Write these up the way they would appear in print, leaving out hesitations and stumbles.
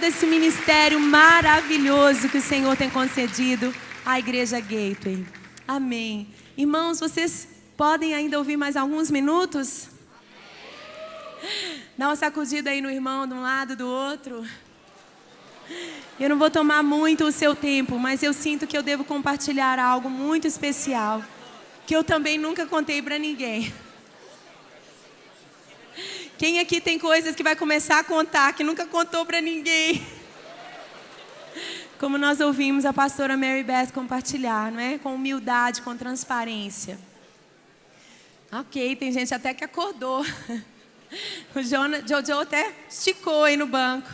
abençoando esse ministério maravilhoso que o Senhor tem concedido à Igreja Gateway. Amém. Irmãos, vocês podem ainda ouvir mais alguns minutos? Dá uma sacudida aí no irmão de um lado, do outro. Eu não vou tomar muito o seu tempo, mas eu sinto que eu devo compartilhar algo muito especial, que eu também nunca contei para ninguém. Quem aqui tem coisas que vai começar a contar, que nunca contou para ninguém? Como nós ouvimos a pastora Mary Beth compartilhar, não é? Com humildade, com transparência. Ok, tem gente até que acordou. O Jojo até esticou aí no banco.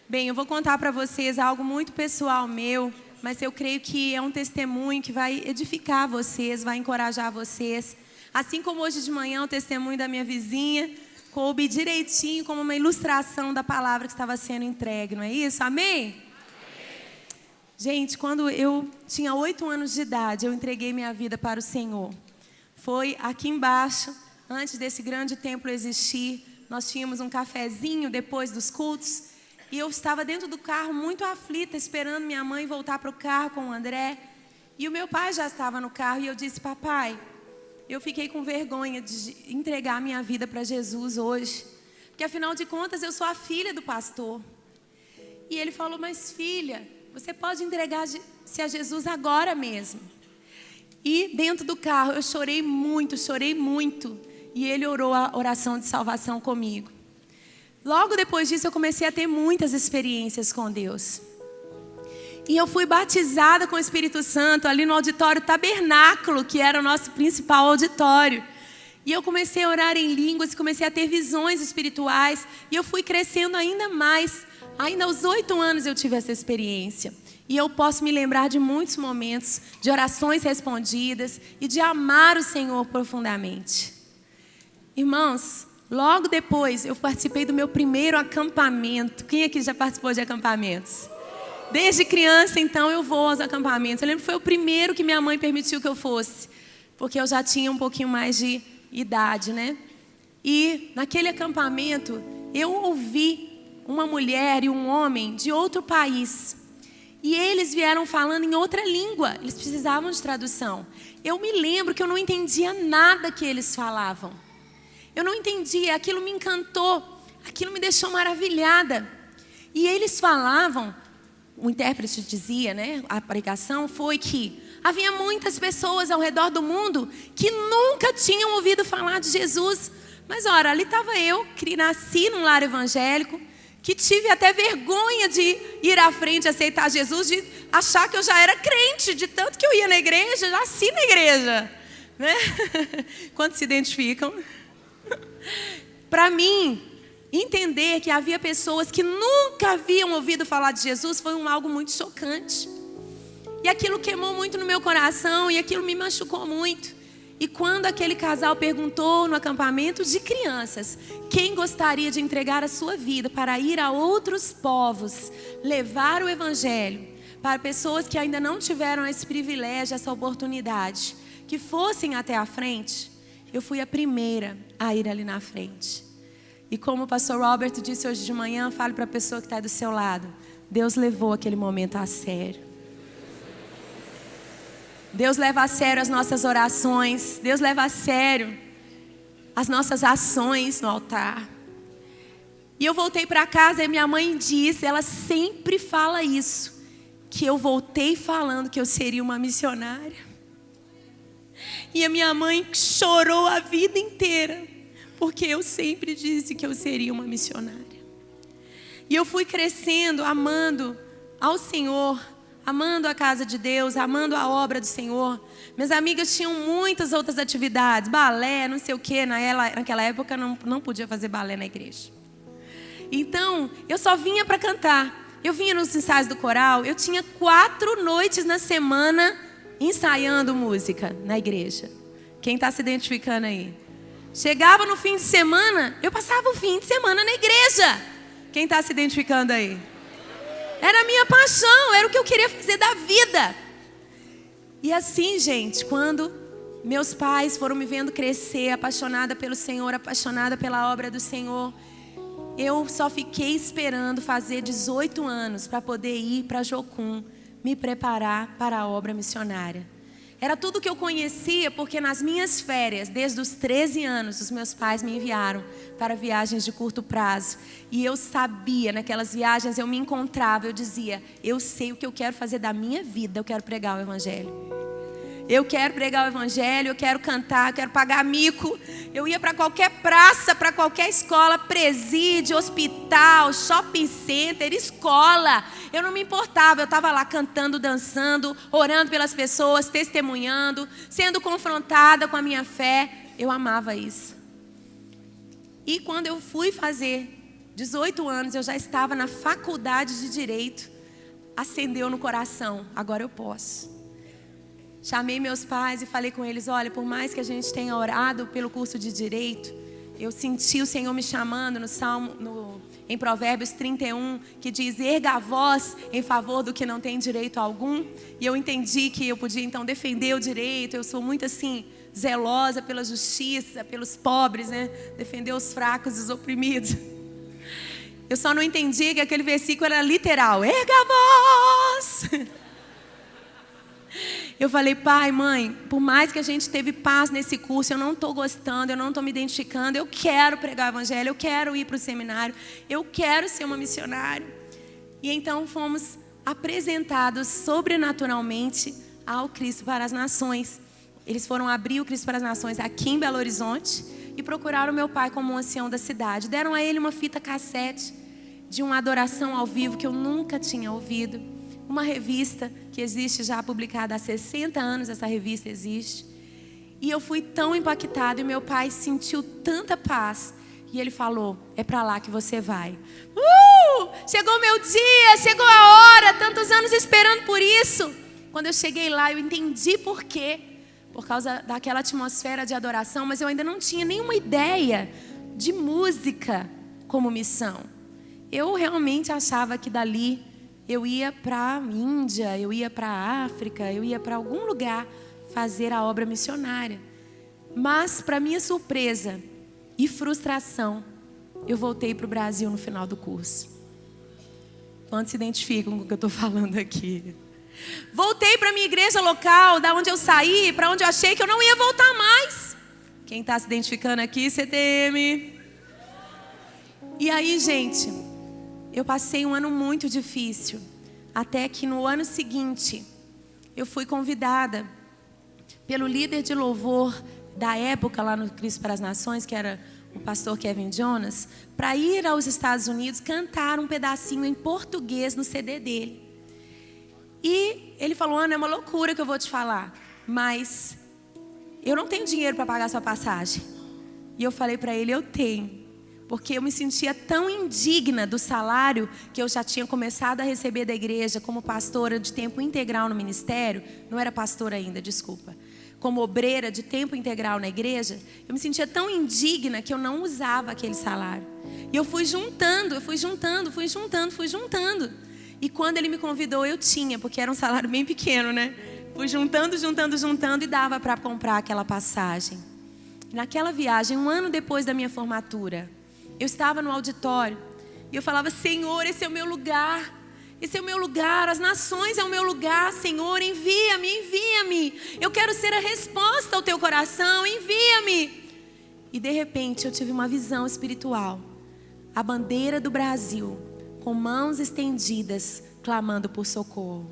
Bem, eu vou contar para vocês algo muito pessoal meu, mas eu creio que é um testemunho que vai edificar vocês, vai encorajar vocês. Assim como hoje de manhã o testemunho da minha vizinha coube direitinho como uma ilustração da palavra que estava sendo entregue, não é isso? Amém? Gente, quando eu tinha 8 anos de idade, eu entreguei minha vida para o Senhor. Foi aqui embaixo, antes desse grande templo existir, nós tínhamos um cafezinho depois dos cultos, e eu estava dentro do carro muito aflita, esperando minha mãe voltar para o carro com o André, e o meu pai já estava no carro, e eu disse: papai, eu fiquei com vergonha de entregar minha vida para Jesus hoje, porque afinal de contas eu sou a filha do pastor. E ele falou: mas filha, você pode entregar-se a Jesus agora mesmo. E dentro do carro eu chorei muito, e ele orou a oração de salvação comigo. Logo depois disso eu comecei a ter muitas experiências com Deus. E eu fui batizada com o Espírito Santo ali no auditório Tabernáculo, que era o nosso principal auditório. E eu comecei a orar em línguas, comecei a ter visões espirituais. E eu fui crescendo ainda mais. Ainda aos 8 anos eu tive essa experiência. E eu posso me lembrar de muitos momentos, de orações respondidas e de amar o Senhor profundamente. Irmãos, logo depois eu participei do meu primeiro acampamento. Quem aqui já participou de acampamentos? Desde criança, então, eu vou aos acampamentos. Eu lembro que foi o primeiro que minha mãe permitiu que eu fosse, porque eu já tinha um pouquinho mais de idade, né? E naquele acampamento, eu ouvi uma mulher e um homem de outro país. E eles vieram falando em outra língua. Eles precisavam de tradução. Eu me lembro que eu não entendia nada que eles falavam. Eu não entendia, aquilo me encantou, aquilo me deixou maravilhada. E eles falavam... O intérprete dizia, né, a pregação foi que havia muitas pessoas ao redor do mundo que nunca tinham ouvido falar de Jesus. Mas ora, ali estava eu, que nasci num lar evangélico, que tive até vergonha de ir à frente e aceitar Jesus, de achar que eu já era crente, de tanto que eu ia na igreja, nasci na igreja, né? Quantos se identificam? Para mim, entender que havia pessoas que nunca haviam ouvido falar de Jesus foi algo muito chocante. E aquilo queimou muito no meu coração e aquilo me machucou muito. E quando aquele casal perguntou no acampamento de crianças quem gostaria de entregar a sua vida para ir a outros povos, levar o evangelho para pessoas que ainda não tiveram esse privilégio, essa oportunidade, que fossem até a frente, eu fui a primeira a ir ali na frente. E como o pastor Robert disse hoje de manhã, fale para a pessoa que está do seu lado: Deus levou aquele momento a sério. Deus leva a sério as nossas orações. Deus leva a sério as nossas ações no altar. E eu voltei para casa e minha mãe disse, ela sempre fala isso, que eu voltei falando que eu seria uma missionária. E a minha mãe chorou a vida inteira, porque eu sempre disse que eu seria uma missionária. E eu fui crescendo, amando ao Senhor, amando a casa de Deus, amando a obra do Senhor. Minhas amigas tinham muitas outras atividades, balé, não sei o quê. Naquela época não podia fazer balé na igreja. Então, eu só vinha para cantar. Eu vinha nos ensaios do coral, eu tinha 4 noites na semana ensaiando música na igreja. Quem está se identificando aí? Chegava no fim de semana, eu passava o fim de semana na igreja. Quem está se identificando aí? Era a minha paixão, era o que eu queria fazer da vida. E assim, gente, quando meus pais foram me vendo crescer, apaixonada pelo Senhor, apaixonada pela obra do Senhor, eu só fiquei esperando fazer 18 anos para poder ir para Jocum, me preparar para a obra missionária. Era tudo que eu conhecia, porque nas minhas férias, desde os 13 anos, os meus pais me enviaram para viagens de curto prazo. E eu sabia, naquelas viagens eu me encontrava, eu dizia, eu sei o que eu quero fazer da minha vida, eu quero pregar o Evangelho. Eu quero pregar o Evangelho, eu quero cantar, eu quero pagar mico. Eu ia para qualquer praça, para qualquer escola, presídio, hospital, shopping center, escola. Eu não me importava, eu estava lá cantando, dançando, orando pelas pessoas, testemunhando, sendo confrontada com a minha fé. Eu amava isso. E quando eu fui fazer 18 anos, eu já estava na faculdade de Direito. Acendeu no coração, agora eu posso. Chamei meus pais e falei com eles, olha, por mais que a gente tenha orado pelo curso de Direito, eu senti o Senhor me chamando em Provérbios 31, que diz, erga a voz em favor do que não tem direito algum. E eu entendi que eu podia então defender o direito, eu sou muito assim, zelosa pela justiça, pelos pobres, né? Defender os fracos e os oprimidos. Eu só não entendi que aquele versículo era literal, erga a voz! Eu falei, pai, mãe, por mais que a gente teve paz nesse curso, eu não estou gostando, eu não estou me identificando, eu quero pregar o Evangelho, eu quero ir para o seminário, eu quero ser uma missionária. E então fomos apresentados sobrenaturalmente ao Cristo para as Nações. Eles foram abrir o Cristo para as Nações aqui em Belo Horizonte e procuraram meu pai como um ancião da cidade. Deram a ele uma fita cassete de uma adoração ao vivo que eu nunca tinha ouvido. Uma revista que existe já publicada há 60 anos, essa revista existe. E eu fui tão impactada e meu pai sentiu tanta paz. E ele falou, é para lá que você vai. Chegou o meu dia, chegou a hora, tantos anos esperando por isso. Quando eu cheguei lá, eu entendi por quê. Por causa daquela atmosfera de adoração, mas eu ainda não tinha nenhuma ideia de música como missão. Eu realmente achava que dali eu ia para a Índia, eu ia para a África, eu ia para algum lugar fazer a obra missionária. Mas, para minha surpresa e frustração, eu voltei para o Brasil no final do curso. Quantos se identificam com o que eu estou falando aqui? Voltei para a minha igreja local, da onde eu saí, para onde eu achei que eu não ia voltar mais. Quem está se identificando aqui, CTM? E aí, gente, eu passei um ano muito difícil, até que no ano seguinte, eu fui convidada pelo líder de louvor da época lá no Cristo para as Nações, que era o pastor Kevin Jonas, para ir aos Estados Unidos cantar um pedacinho em português no CD dele. E ele falou, Ana, é uma loucura que eu vou te falar, mas eu não tenho dinheiro para pagar sua passagem. E eu falei para ele, eu tenho. Porque eu me sentia tão indigna do salário que eu já tinha começado a receber da igreja como pastora de tempo integral no ministério. Não era pastora ainda, desculpa. Como obreira de tempo integral na igreja. Eu me sentia tão indigna que eu não usava aquele salário. E eu fui juntando. E quando ele me convidou, eu tinha, porque era um salário bem pequeno, né? Fui juntando e dava para comprar aquela passagem. Naquela viagem, um ano depois da minha formatura, eu estava no auditório e eu falava, Senhor, esse é o meu lugar. Esse é o meu lugar, as nações é o meu lugar, Senhor, envia-me. Eu quero ser a resposta ao teu coração, envia-me. E de repente eu tive uma visão espiritual. A bandeira do Brasil, com mãos estendidas, clamando por socorro.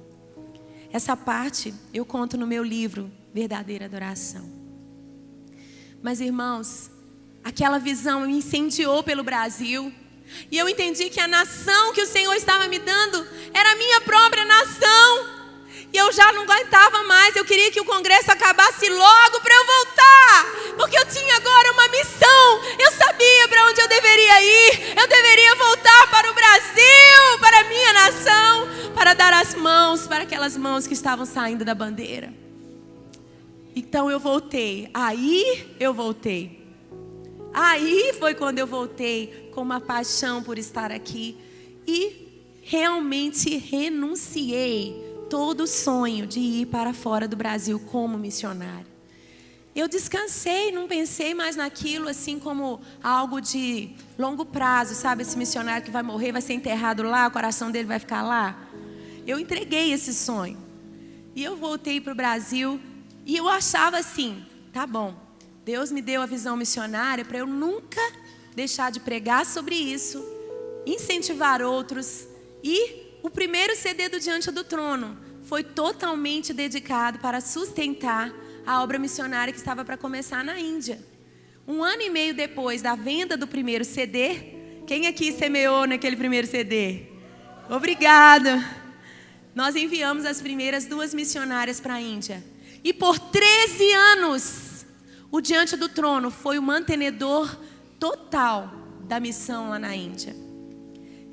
Essa parte eu conto no meu livro, Verdadeira Adoração. Mas irmãos, aquela visão me incendiou pelo Brasil. E eu entendi que a nação que o Senhor estava me dando era a minha própria nação. E eu já não aguentava mais. Eu queria que o congresso acabasse logo para eu voltar. Porque eu tinha agora uma missão. Eu sabia para onde eu deveria ir. Eu deveria voltar para o Brasil, para a minha nação, para dar as mãos para aquelas mãos que estavam saindo da bandeira. Então eu voltei. Aí foi quando eu voltei com uma paixão por estar aqui e realmente renunciei todo o sonho de ir para fora do Brasil como missionário. eu descansei, não pensei mais naquilo assim como algo de longo prazo, sabe? Esse missionário que vai morrer, vai ser enterrado lá, o coração dele vai ficar lá. Eu entreguei esse sonho. E eu voltei para o Brasil e eu achava assim, tá bom, Deus me deu a visão missionária para eu nunca deixar de pregar sobre isso, incentivar outros. E o primeiro CD do Diante do Trono foi totalmente dedicado para sustentar a obra missionária que estava para começar na Índia. 1 ano e meio depois da venda do primeiro CD, quem aqui semeou naquele primeiro CD? Obrigada! Nós enviamos as primeiras 2 missionárias para a Índia. E por 13 anos, o Diante do Trono foi o mantenedor total da missão lá na Índia.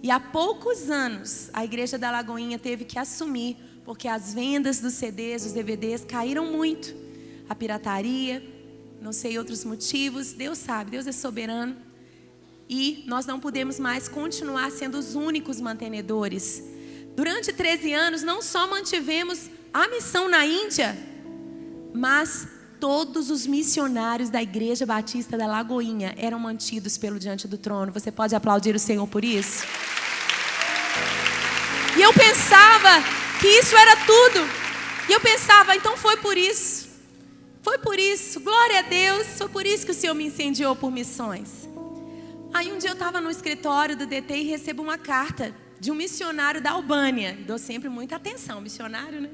E há poucos anos, a Igreja da Lagoinha teve que assumir, porque as vendas dos CDs, dos DVDs caíram muito. A pirataria, não sei outros motivos, Deus sabe, Deus é soberano. E nós não podemos mais continuar sendo os únicos mantenedores. Durante 13 anos, não só mantivemos a missão na Índia, mas todos os missionários da Igreja Batista da Lagoinha eram mantidos pelo Diante do Trono. Você pode aplaudir o Senhor por isso? E eu pensava que isso era tudo. E eu pensava, então foi por isso. Foi por isso, glória a Deus, foi por isso que o Senhor me incendiou por missões. Aí um dia eu estava no escritório do DT e recebo uma carta de um missionário da Albânia. Dou sempre muita atenção, missionário, né?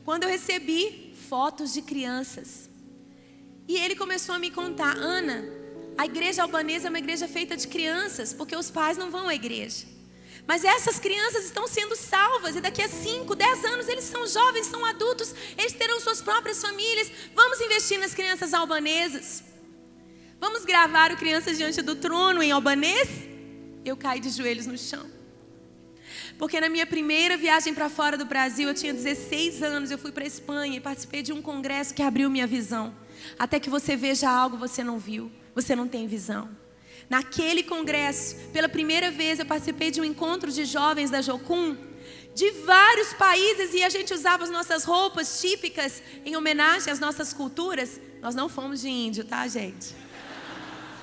Quando eu recebi fotos de crianças. E ele começou a me contar, Ana, a igreja albanesa é uma igreja feita de crianças, porque os pais não vão à igreja. Mas essas crianças estão sendo salvas e daqui a 5, 10 anos eles são jovens, são adultos, eles terão suas próprias famílias. Vamos investir nas crianças albanesas. Vamos gravar o Crianças Diante do Trono em albanês? Eu caí de joelhos no chão. Porque na minha primeira viagem para fora do Brasil, eu tinha 16 anos, eu fui para a Espanha e participei de um congresso que abriu minha visão. Até que você veja algo, você não viu, você não tem visão. Naquele congresso, pela primeira vez, eu participei de um encontro de jovens da Jocum, de vários países, e a gente usava as nossas roupas típicas em homenagem às nossas culturas. Nós não fomos de índio, tá, gente?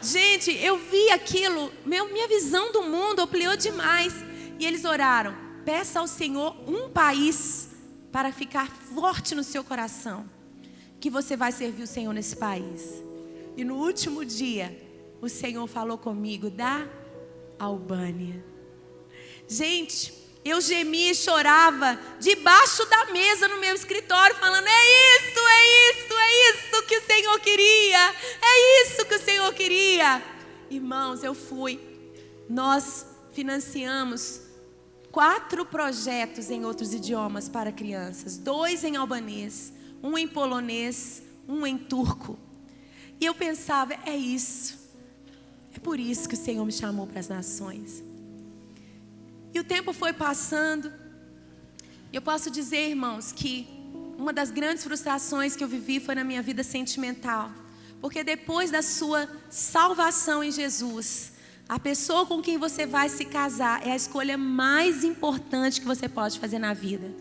Gente, eu vi aquilo, minha visão do mundo ampliou demais. E eles oraram, peça ao Senhor um país para ficar forte no seu coração, que você vai servir o Senhor nesse país. E no último dia, o Senhor falou comigo da Albânia. Gente, eu gemia e chorava debaixo da mesa no meu escritório, falando, é isso que o Senhor queria, é isso que o Senhor queria. Irmãos, eu fui, nós financiamos 4 projetos em outros idiomas para crianças, 2 em albanês, 1 em polonês, 1 em turco. E eu pensava, é isso. É por isso que o Senhor me chamou para as nações. E o tempo foi passando. E eu posso dizer, irmãos, que uma das grandes frustrações que eu vivi foi na minha vida sentimental. Porque depois da sua salvação em Jesus, a pessoa com quem você vai se casar é a escolha mais importante que você pode fazer na vida.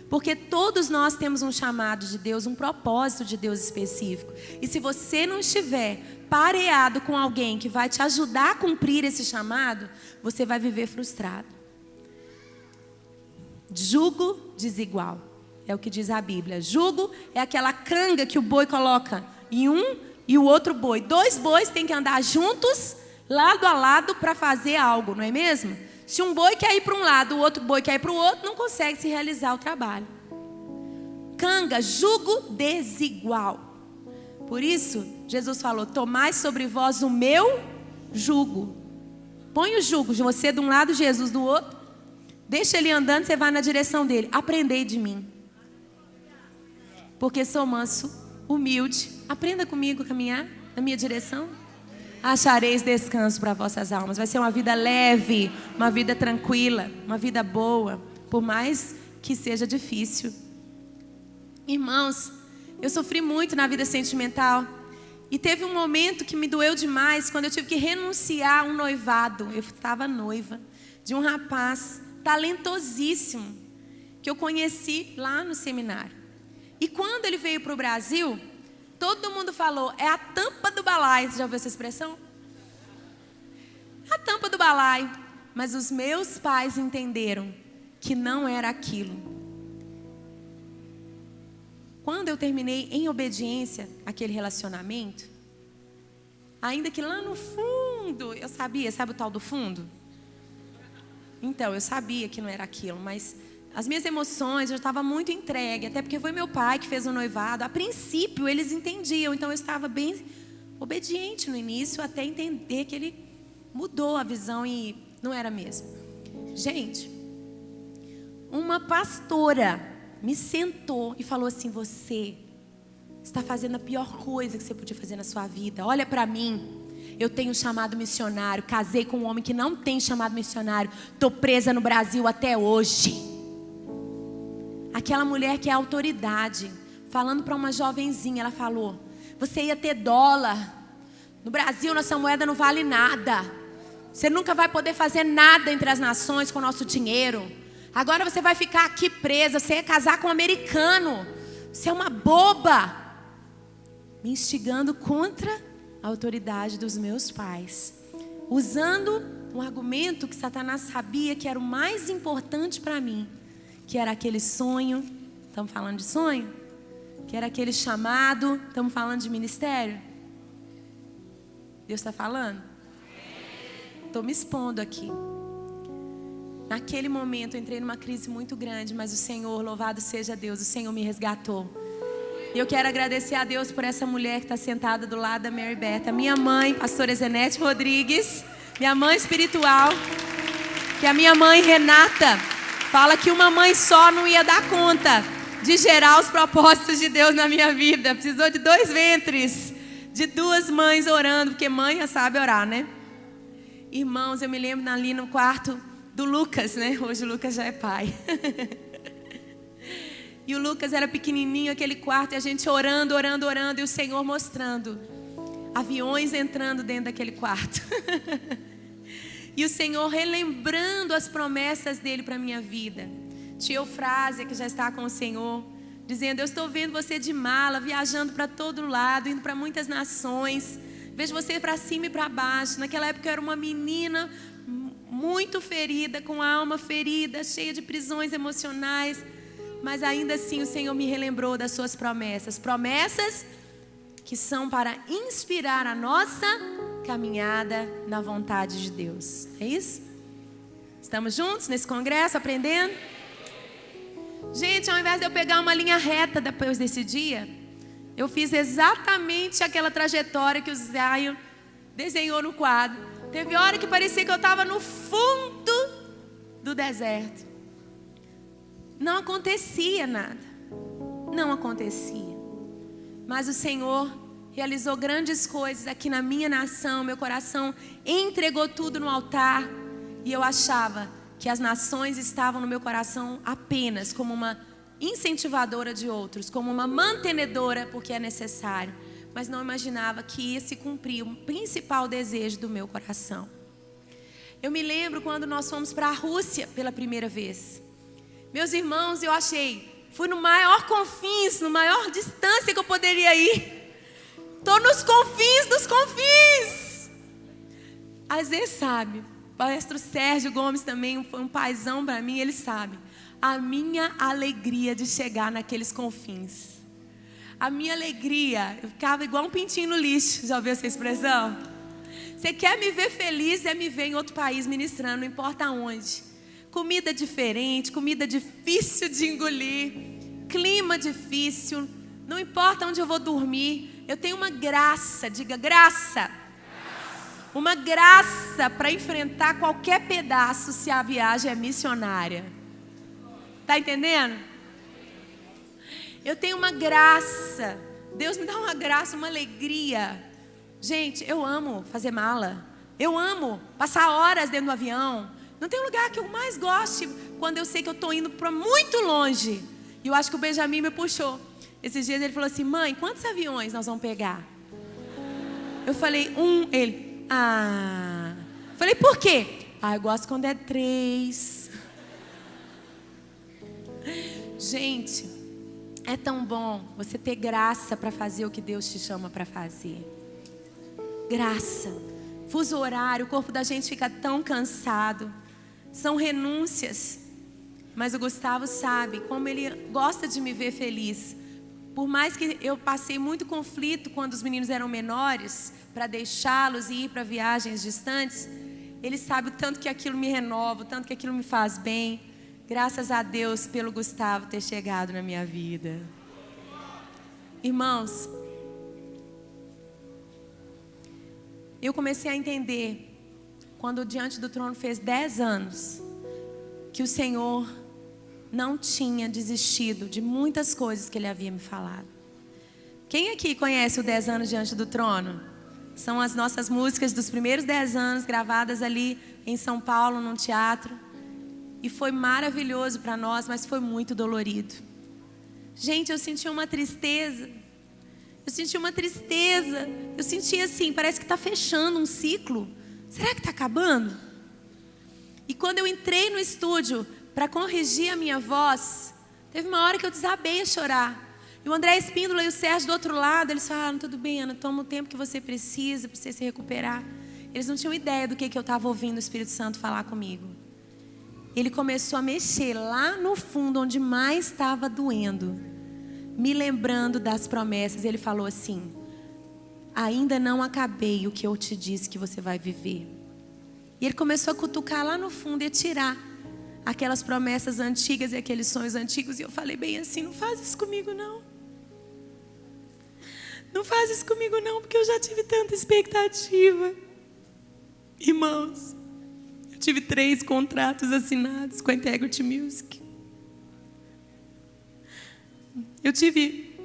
Porque todos nós temos um chamado de Deus, um propósito de Deus específico. E se você não estiver pareado com alguém que vai te ajudar a cumprir esse chamado, você vai viver frustrado. Jugo desigual, é o que diz a Bíblia. Jugo é aquela canga que o boi coloca em um e o outro boi. 2 bois têm que andar juntos, lado a lado, para fazer algo, não é mesmo? Se um boi quer ir para um lado, o outro boi quer ir para o outro, não consegue se realizar o trabalho. Canga, jugo desigual. Por isso, Jesus falou, tomai sobre vós o meu jugo. Põe o jugo de você de um lado, Jesus do outro. Deixa ele andando, você vai na direção dele. Aprendei de mim. Porque sou manso, humilde. Aprenda comigo a caminhar na minha direção. Achareis descanso para vossas almas. Vai ser uma vida leve, uma vida tranquila, uma vida boa, por mais que seja difícil. Irmãos, eu sofri muito na vida sentimental. E teve um momento que me doeu demais, quando eu tive que renunciar a um noivado. Eu estava noiva de um rapaz talentosíssimo, que eu conheci lá no seminário. E quando ele veio para o Brasil, Todo mundo falou, é a tampa do balaio. Você já ouviu essa expressão? A tampa do balaio. Mas os meus pais entenderam que não era aquilo. Quando eu terminei em obediência aquele relacionamento, ainda que lá no fundo, eu sabia, sabe o tal do fundo? Então, eu sabia que não era aquilo, mas as minhas emoções, eu estava muito entregue, até porque foi meu pai que fez o noivado. A princípio, eles entendiam, então eu estava bem obediente no início, até entender que ele mudou a visão e não era mesmo. Gente, uma pastora me sentou e falou assim: você está fazendo a pior coisa que você podia fazer na sua vida. Olha para mim. Eu tenho chamado missionário, casei com um homem que não tem chamado missionário. Estou presa no Brasil até hoje. Aquela mulher que é autoridade, falando para uma jovenzinha, ela falou: você ia ter dólar. No Brasil nossa moeda não vale nada. Você nunca vai poder fazer nada entre as nações com o nosso dinheiro. Agora você vai ficar aqui presa, você ia casar com um americano. Você é uma boba. Me instigando contra a autoridade dos meus pais, usando um argumento que Satanás sabia que era o mais importante para mim, que era aquele sonho. Estamos falando de sonho? Que era aquele chamado. Estamos falando de ministério? Deus está falando? Estou me expondo aqui. Naquele momento eu entrei numa crise muito grande, mas o Senhor, louvado seja Deus, o Senhor me resgatou. E eu quero agradecer a Deus por essa mulher que está sentada do lado da Mary Beth, a minha mãe, pastora Zenete Rodrigues, minha mãe espiritual, que a minha mãe Renata fala que uma mãe só não ia dar conta de gerar os propósitos de Deus na minha vida. Precisou de 2 ventres, de 2 mães orando, porque mãe já sabe orar, né? Irmãos, eu me lembro ali no quarto do Lucas, né? Hoje o Lucas já é pai. E o Lucas era pequenininho, aquele quarto, e a gente orando, orando, orando, e o Senhor mostrando aviões entrando dentro daquele quarto. E o Senhor relembrando as promessas dele para a minha vida. Tia Eufrásia, que já está com o Senhor, dizendo: eu estou vendo você de mala, viajando para todo lado, indo para muitas nações. Vejo você para cima e para baixo. Naquela época eu era uma menina muito ferida, com a alma ferida, cheia de prisões emocionais. Mas ainda assim o Senhor me relembrou das suas promessas. Promessas que são para inspirar a nossa caminhada na vontade de Deus. É isso? Estamos juntos nesse congresso, aprendendo? Gente, ao invés de eu pegar uma linha reta depois desse dia, eu fiz exatamente aquela trajetória que o Zion desenhou no quadro. Teve hora que parecia que eu estava no fundo do deserto. Não acontecia nada. Não acontecia. Mas o Senhor realizou grandes coisas aqui na minha nação. Meu coração entregou tudo no altar. E eu achava que as nações estavam no meu coração apenas como uma incentivadora de outros, como uma mantenedora, porque é necessário. Mas não imaginava que ia se cumprir o principal desejo do meu coração. Eu me lembro quando nós fomos para a Rússia pela primeira vez. Meus irmãos, eu achei, fui no maior confins, no maior distância que eu poderia ir. Estou nos confins dos confins. Às vezes sabe, o maestro Sérgio Gomes também foi um paizão para mim, ele sabe. A minha alegria de chegar naqueles confins. A minha alegria, eu ficava igual um pintinho no lixo. Já ouviu essa expressão? Você quer me ver feliz, é me ver em outro país ministrando, não importa onde. Comida diferente, comida difícil de engolir, clima difícil, não importa onde eu vou dormir, eu tenho uma graça, diga graça. Uma graça para enfrentar qualquer pedaço se a viagem é missionária. Tá entendendo? Eu tenho uma graça, Deus me dá uma graça, uma alegria. Gente, eu amo fazer mala, eu amo passar horas dentro do avião. Não tem lugar que eu mais goste quando eu sei que eu estou indo para muito longe. E eu acho que o Benjamin me puxou. Esses dias ele falou assim: mãe, quantos aviões nós vamos pegar? Eu falei, 1. Ele, Falei, por quê? Eu gosto quando é 3. Gente, É tão bom você ter graça para fazer o que Deus te chama para fazer. Graça. Fuso horário, o corpo da gente fica tão cansado. São renúncias. Mas o Gustavo sabe como ele gosta de me ver feliz. Por mais que eu passei muito conflito quando os meninos eram menores, para deixá-los e ir para viagens distantes, ele sabe o tanto que aquilo me renova, o tanto que aquilo me faz bem. Graças a Deus pelo Gustavo ter chegado na minha vida. Irmãos, eu comecei a entender, quando Diante do Trono fez 10 anos, que o Senhor não tinha desistido de muitas coisas que Ele havia me falado. Quem aqui conhece o 10 anos Diante do Trono? São as nossas músicas dos primeiros 10 anos, gravadas ali em São Paulo, num teatro. E foi maravilhoso para nós, mas foi muito dolorido. Gente, eu senti uma tristeza. Eu senti assim, parece que está fechando um ciclo. Será que está acabando? E quando eu entrei no estúdio para corrigir a minha voz, teve uma hora que eu desabei a chorar. E o André Espíndola e o Sérgio do outro lado, eles falaram: tudo bem, Ana, toma o tempo que você precisa para você se recuperar. Eles não tinham ideia do que eu estava ouvindo o Espírito Santo falar comigo. Ele começou a mexer lá no fundo, onde mais estava doendo, me lembrando das promessas. Ele falou assim: ainda não acabei o que eu te disse que você vai viver. E ele começou a cutucar lá no fundo e a tirar aquelas promessas antigas e aqueles sonhos antigos. E eu falei bem assim: não faz isso comigo não. Não faz isso comigo não, porque eu já tive tanta expectativa. Irmãos, eu tive 3 contratos assinados com a Integrity Music. Eu tive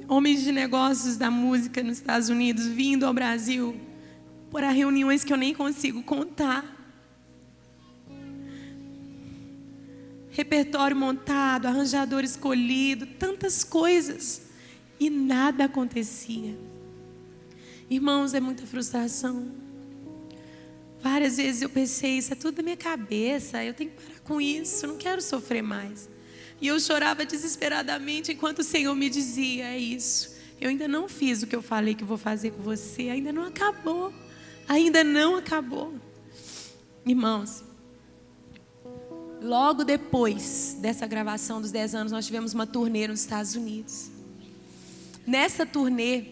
homens de negócios da música nos Estados Unidos vindo ao Brasil para reuniões que eu nem consigo contar. Repertório montado, arranjador escolhido, tantas coisas. E nada acontecia. Irmãos, é muita frustração. Várias vezes eu pensei: isso é tudo da minha cabeça, eu tenho que parar com isso, eu não quero sofrer mais. E eu chorava desesperadamente enquanto o Senhor me dizia: é isso, eu ainda não fiz o que eu falei que vou fazer com você, ainda não acabou, ainda não acabou. Irmãos, logo depois dessa gravação dos 10 anos, nós tivemos uma turnê nos Estados Unidos. Nessa turnê,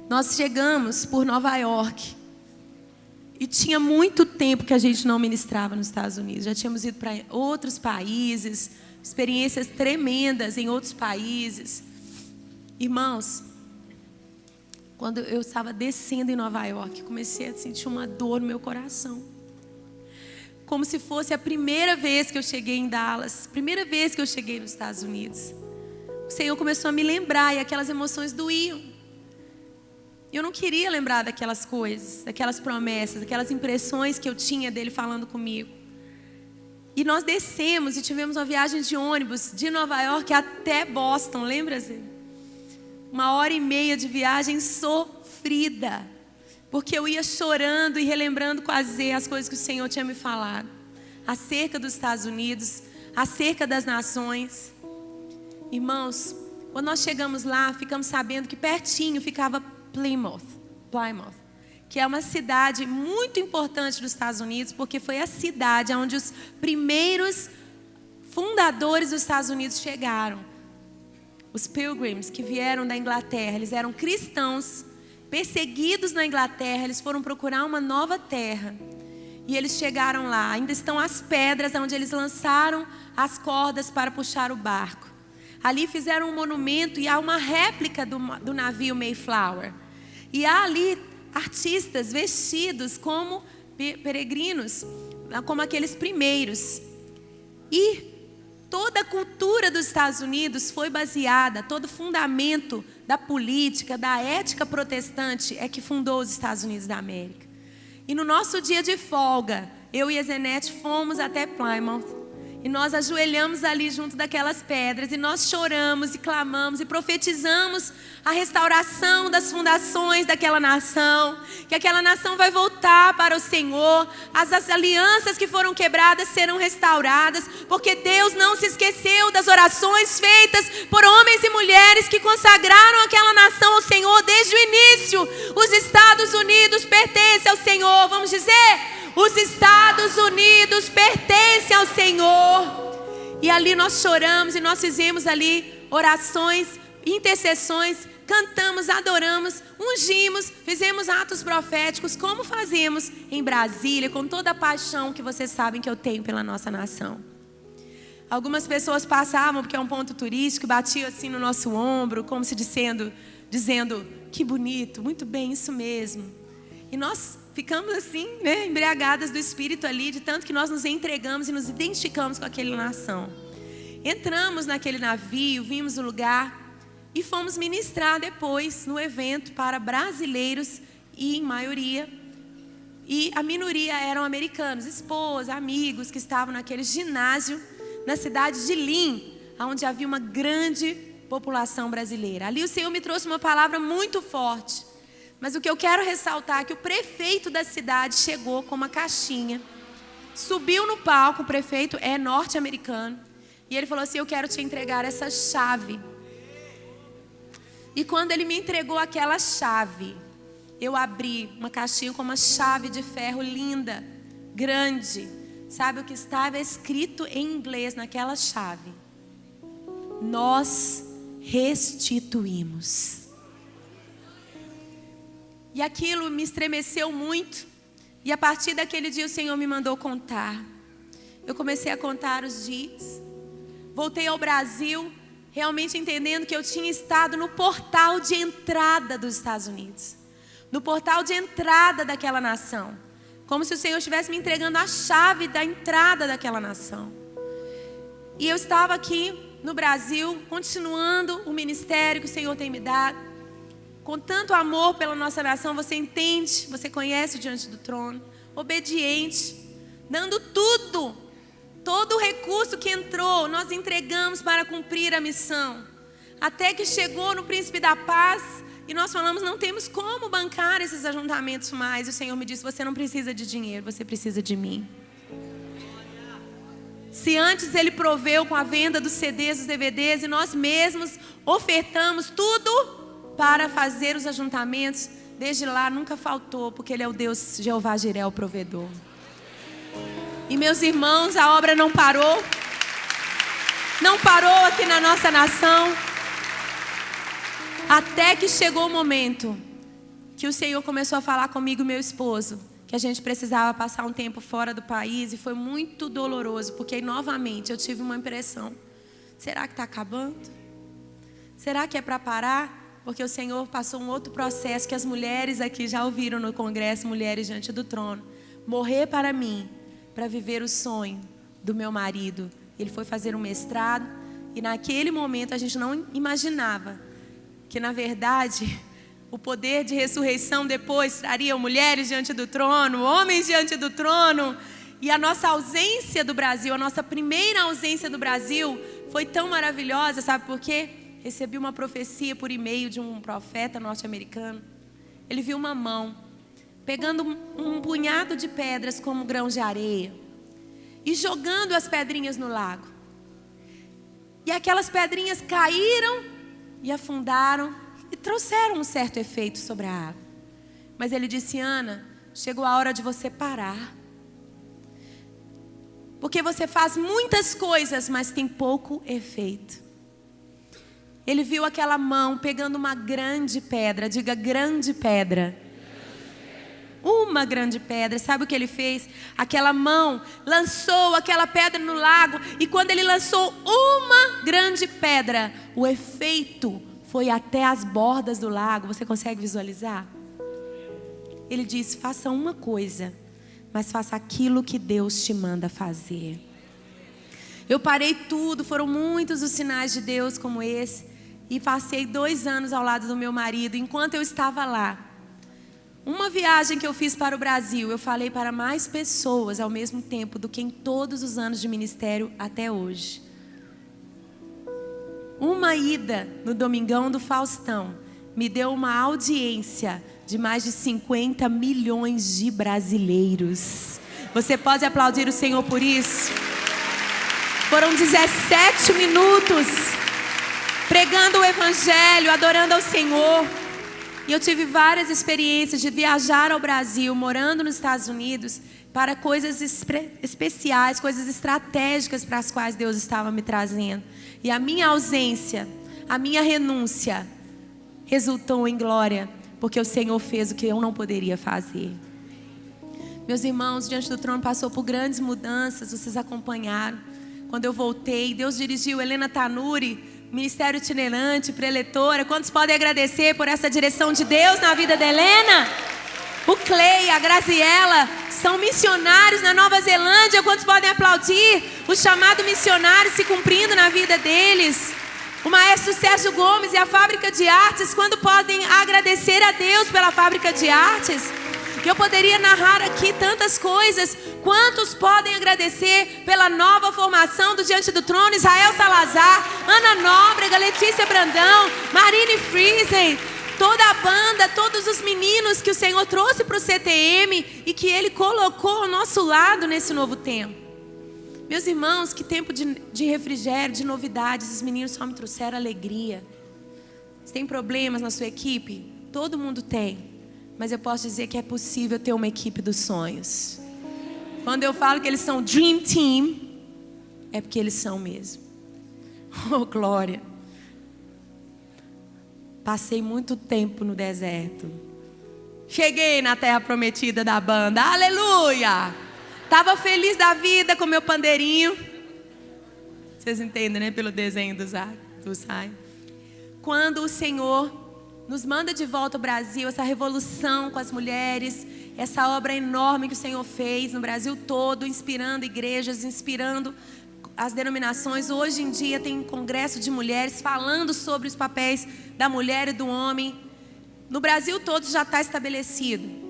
nós chegamos por Nova York. E tinha muito tempo que a gente não ministrava nos Estados Unidos. Já tínhamos ido para outros países, experiências tremendas em outros países. Irmãos, quando eu estava descendo em Nova York, comecei a sentir uma dor no meu coração. Como se fosse a primeira vez que eu cheguei em Dallas, primeira vez que eu cheguei nos Estados Unidos. O Senhor começou a me lembrar e aquelas emoções doíam. Eu não queria lembrar daquelas coisas, daquelas promessas, daquelas impressões que eu tinha dele falando comigo. E nós descemos e tivemos uma viagem de ônibus de Nova York até Boston, lembra-se? 1h30 de viagem sofrida, porque eu ia chorando e relembrando quase as coisas que o Senhor tinha me falado, acerca dos Estados Unidos, acerca das nações. Irmãos, quando nós chegamos lá, ficamos sabendo que pertinho ficava Plymouth, que é uma cidade muito importante dos Estados Unidos, porque foi a cidade onde os primeiros fundadores dos Estados Unidos chegaram. Os Pilgrims, que vieram da Inglaterra, eles eram cristãos, perseguidos na Inglaterra, eles foram procurar uma nova terra. E eles chegaram lá, ainda estão as pedras onde eles lançaram as cordas para puxar o barco. Ali fizeram um monumento e há uma réplica do navio Mayflower. E há ali artistas vestidos como peregrinos, como aqueles primeiros. E toda a cultura dos Estados Unidos foi baseada, todo o fundamento da política, da ética protestante é que fundou os Estados Unidos da América. E no nosso dia de folga, eu e a Zenete fomos até Plymouth. E nós ajoelhamos ali junto daquelas pedras e nós choramos e clamamos e profetizamos a restauração das fundações daquela nação, que aquela nação vai voltar para o Senhor, as alianças que foram quebradas serão restauradas, porque Deus não se esqueceu das orações feitas por homens e mulheres que consagraram aquela nação ao Senhor desde o início. Os Estados Unidos pertencem ao Senhor, vamos dizer? Os Estados Unidos pertencem ao Senhor. E ali nós choramos e nós fizemos ali orações, intercessões, cantamos, adoramos, ungimos, fizemos atos proféticos, como fazemos em Brasília, com toda a paixão que vocês sabem que eu tenho pela nossa nação. Algumas pessoas passavam, porque é um ponto turístico, batiam assim no nosso ombro, como se dizendo, que bonito, muito bem, isso mesmo. E nós ficamos assim, né, embriagadas do Espírito ali, de tanto que nós nos entregamos e nos identificamos com aquela nação. Entramos naquele navio, vimos o lugar e fomos ministrar depois no evento para brasileiros e em maioria. E a minoria eram americanos, esposas, amigos que estavam naquele ginásio na cidade de Lynn, onde havia uma grande população brasileira. Ali o Senhor me trouxe uma palavra muito forte. Mas o que eu quero ressaltar é que o prefeito da cidade chegou com uma caixinha, subiu no palco, o prefeito é norte-americano, e ele falou assim: eu quero te entregar essa chave. E quando ele me entregou aquela chave, eu abri uma caixinha com uma chave de ferro linda, grande. Sabe o que estava escrito em inglês naquela chave? Nós restituímos. E aquilo me estremeceu muito. E a partir daquele dia o Senhor me mandou contar. Eu comecei a contar os dias. Voltei ao Brasil, realmente entendendo que eu tinha estado no portal de entrada dos Estados Unidos. No portal de entrada daquela nação. Como se o Senhor estivesse me entregando a chave da entrada daquela nação. E eu estava aqui no Brasil, continuando o ministério que o Senhor tem me dado. Com tanto amor pela nossa nação, você entende, você conhece o Diante do Trono, obediente, dando tudo, todo o recurso que entrou, nós entregamos para cumprir a missão. Até que chegou no Príncipe da Paz e nós falamos, não temos como bancar esses ajuntamentos mais. E o Senhor me disse, você não precisa de dinheiro, você precisa de mim. Se antes Ele proveu com a venda dos CDs, dos DVDs, e nós mesmos ofertamos tudo para fazer os ajuntamentos, desde lá nunca faltou, porque Ele é o Deus Jeová Jiré, o provedor. E meus irmãos, a obra não parou aqui na nossa nação, até que chegou o momento que o Senhor começou a falar comigo e meu esposo, que a gente precisava passar um tempo fora do país, e foi muito doloroso, porque novamente eu tive uma impressão, será que está acabando? Será que é para parar? Porque o Senhor passou um outro processo que as mulheres aqui já ouviram no congresso, Mulheres Diante do Trono. Morrer para mim, para viver o sonho do meu marido. Ele foi fazer um mestrado e naquele momento a gente não imaginava que na verdade o poder de ressurreição depois traria mulheres diante do trono, homens diante do trono. E a nossa ausência do Brasil, a nossa primeira ausência do Brasil foi tão maravilhosa, sabe por quê? Recebi uma profecia por e-mail de um profeta norte-americano. Ele viu uma mão pegando um punhado de pedras como grãos de areia e jogando as pedrinhas no lago. E aquelas pedrinhas caíram e afundaram e trouxeram um certo efeito sobre a água. Mas ele disse, Ana, chegou a hora de você parar. Porque você faz muitas coisas, mas tem pouco efeito. Ele viu aquela mão pegando uma grande pedra. Diga, grande pedra. Uma grande pedra. Sabe o que ele fez? Aquela mão lançou aquela pedra no lago. E quando ele lançou uma grande pedra, o efeito foi até as bordas do lago. Você consegue visualizar? Ele disse, faça uma coisa, mas faça aquilo que Deus te manda fazer. Eu parei tudo. Foram muitos os sinais de Deus como esse. E passei 2 anos ao lado do meu marido. Enquanto eu estava lá, Uma viagem que eu fiz para o Brasil, eu falei para mais pessoas ao mesmo tempo do que em todos os anos de ministério até hoje. Uma ida no Domingão do Faustão me deu uma audiência de mais de 50 milhões de brasileiros. Você pode aplaudir o Senhor por isso? Foram 17 minutos pregando o Evangelho, adorando ao Senhor. E eu tive várias experiências de viajar ao Brasil, morando nos Estados Unidos, para coisas especiais, coisas estratégicas para as quais Deus estava me trazendo. E a minha ausência, a minha renúncia, resultou em glória, porque o Senhor fez o que eu não poderia fazer. Meus irmãos, Diante do Trono passou por grandes mudanças, vocês acompanharam. Quando eu voltei, Deus dirigiu Helena Tanuri, ministério itinerante, preletora. Quantos podem agradecer por essa direção de Deus na vida da Helena? O Clay, a Graziela são missionários na Nova Zelândia. Quantos podem aplaudir o chamado missionário se cumprindo na vida deles? O maestro Sérgio Gomes e a Fábrica de Artes, quando podem agradecer a Deus pela Fábrica de Artes? Eu poderia narrar aqui tantas coisas. Quantos podem agradecer pela nova formação do Diante do Trono? Israel Salazar, Ana Nóbrega, Letícia Brandão, Marine Friesen, toda a banda, todos os meninos que o Senhor trouxe para o CTM e que Ele colocou ao nosso lado nesse novo tempo. Meus irmãos, que tempo de refrigério, de novidades. Os meninos só me trouxeram alegria. Você tem problemas na sua equipe? Todo mundo tem. Mas eu posso dizer que é possível ter uma equipe dos sonhos. Quando eu falo que eles são Dream Team, é porque eles são mesmo. Oh, glória. Passei muito tempo no deserto. Cheguei na terra prometida da banda. Aleluia! Estava feliz da vida com meu pandeirinho. Vocês entendem, né? Pelo desenho do Sai. Quando o Senhor nos manda de volta ao Brasil, essa revolução com as mulheres, essa obra enorme que o Senhor fez no Brasil todo, inspirando igrejas, inspirando as denominações. Hoje em dia tem congresso de mulheres falando sobre os papéis da mulher e do homem. No Brasil todo já está estabelecido.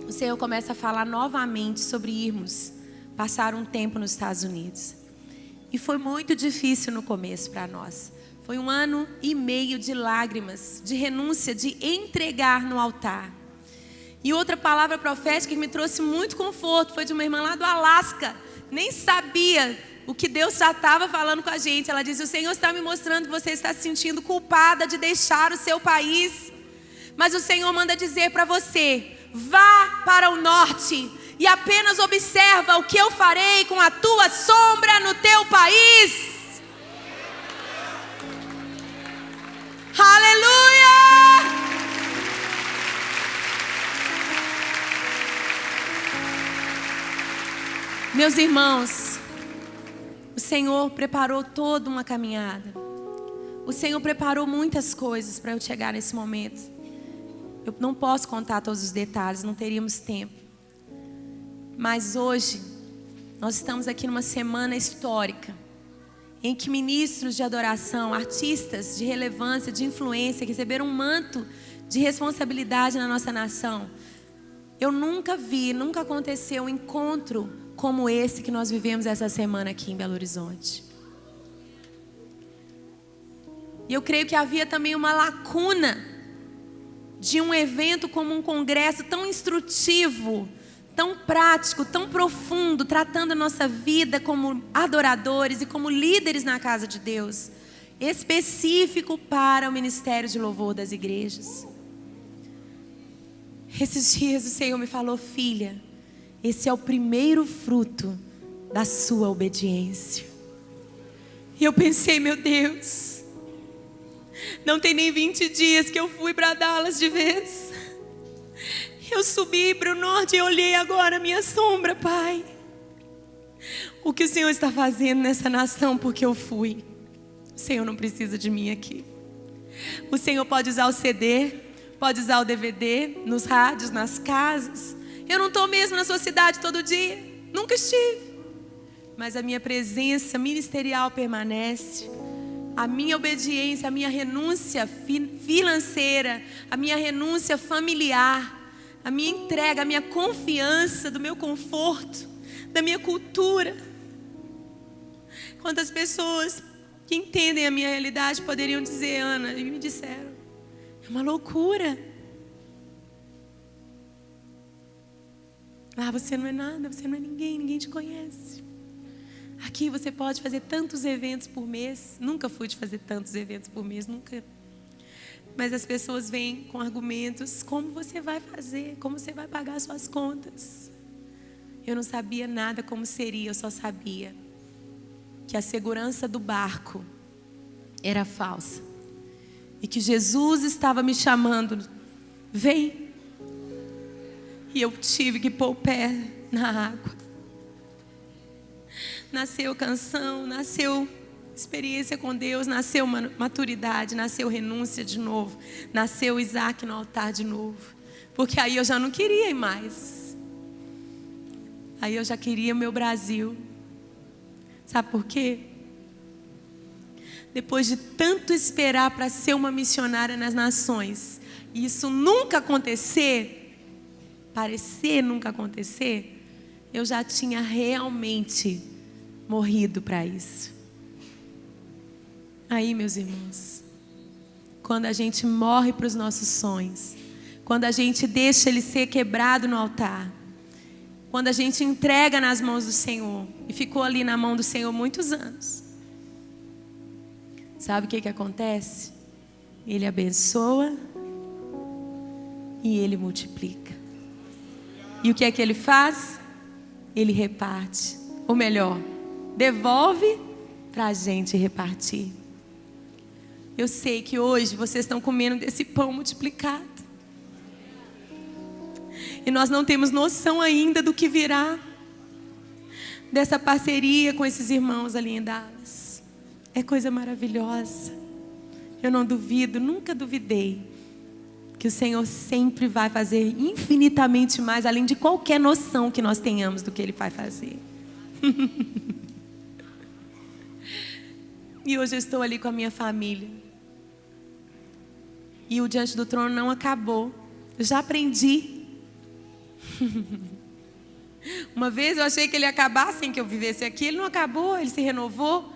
O Senhor começa a falar novamente sobre irmos passar um tempo nos Estados Unidos. E foi muito difícil no começo para nós. Foi 1 ano e meio de lágrimas, de renúncia, de entregar no altar. E outra palavra profética que me trouxe muito conforto foi de uma irmã lá do Alasca. Nem sabia o que Deus já estava falando com a gente. Ela disse: o Senhor está me mostrando que você está se sentindo culpada de deixar o seu país. Mas o Senhor manda dizer para você: vá para o norte e apenas observa o que eu farei com a tua sombra no teu país. Aleluia! Meus irmãos, o Senhor preparou toda uma caminhada. O Senhor preparou muitas coisas para eu chegar nesse momento. Eu não posso contar todos os detalhes, não teríamos tempo. Mas hoje, nós estamos aqui numa semana histórica, em que ministros de adoração, artistas de relevância, de influência, receberam um manto de responsabilidade na nossa nação. Eu nunca vi, nunca aconteceu um encontro como esse que nós vivemos essa semana aqui em Belo Horizonte. E eu creio que havia também uma lacuna de um evento como um congresso tão instrutivo, tão prático, tão profundo, tratando a nossa vida como adoradores e como líderes na casa de Deus, específico para o ministério de louvor das igrejas. Esses dias o Senhor me falou: filha, esse é o primeiro fruto da sua obediência. E eu pensei: meu Deus, não tem nem 20 dias que eu fui para Dallas de vez. Eu subi para o norte e olhei agora a minha sombra, Pai. O que o Senhor está fazendo nessa nação porque eu fui? O Senhor não precisa de mim aqui. O Senhor pode usar o CD, pode usar o DVD, nos rádios, nas casas. Eu não estou mesmo na sua cidade todo dia, nunca estive. Mas a minha presença ministerial permanece. A minha obediência, a minha renúncia financeira, a minha renúncia familiar, a minha entrega, a minha confiança, do meu conforto, da minha cultura. Quantas pessoas que entendem a minha realidade poderiam dizer, Ana, e me disseram, é uma loucura. Ah, você não é nada, você não é ninguém, ninguém te conhece. Aqui você pode fazer tantos eventos por mês. Nunca fui de fazer tantos eventos por mês, nunca. Mas as pessoas vêm com argumentos, como você vai fazer, como você vai pagar suas contas. Eu não sabia nada como seria, eu só sabia que a segurança do barco era falsa. E que Jesus estava me chamando, vem. E eu tive que pôr o pé na água. Nasceu canção, nasceu experiência com Deus, nasceu maturidade, nasceu renúncia de novo, nasceu Isaac no altar de novo. Porque aí eu já não queria ir mais. Aí eu já queria o meu Brasil. Sabe por quê? Depois de tanto esperar para ser uma missionária nas nações, e isso nunca acontecer, parecer nunca acontecer, eu já tinha realmente morrido para isso. Aí, meus irmãos, quando a gente morre para os nossos sonhos, quando a gente deixa ele ser quebrado no altar, quando a gente entrega nas mãos do Senhor, e ficou ali na mão do Senhor muitos anos, sabe o que acontece? Ele abençoa e ele multiplica. E o que é que ele faz? Ele reparte, ou melhor, devolve para a gente repartir. Eu sei que hoje vocês estão comendo desse pão multiplicado. E nós não temos noção ainda do que virá dessa parceria com esses irmãos ali em Dallas. É coisa maravilhosa. Eu não duvido, nunca duvidei, que o Senhor sempre vai fazer infinitamente mais, além de qualquer noção que nós tenhamos do que Ele vai fazer. E hoje eu estou ali com a minha família. E o Diante do Trono não acabou. Eu já aprendi. Uma vez eu achei que ele ia acabar sem que eu vivesse aqui. Ele não acabou, ele se renovou.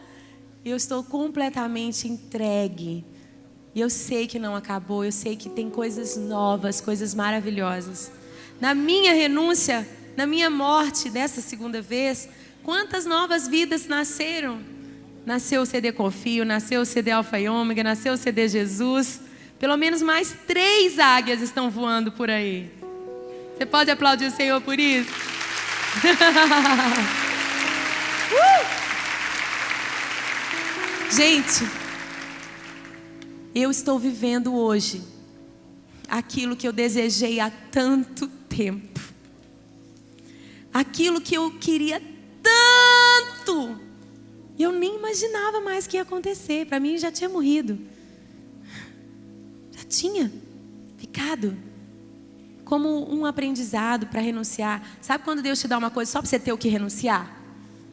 E eu estou completamente entregue. E eu sei que não acabou. Eu sei que tem coisas novas, coisas maravilhosas. Na minha renúncia, na minha morte dessa segunda vez, quantas novas vidas nasceram? Nasceu o CD Confio, nasceu o CD Alfa e Ômega, nasceu o CD Jesus. Pelo menos mais 3 águias estão voando por aí. Você pode aplaudir o Senhor por isso? Gente, eu estou vivendo hoje aquilo que eu desejei há tanto tempo. Aquilo que eu queria tanto. E eu nem imaginava mais que ia acontecer. Para mim já tinha morrido. Já tinha ficado como um aprendizado para renunciar. Sabe quando Deus te dá uma coisa só para você ter o que renunciar?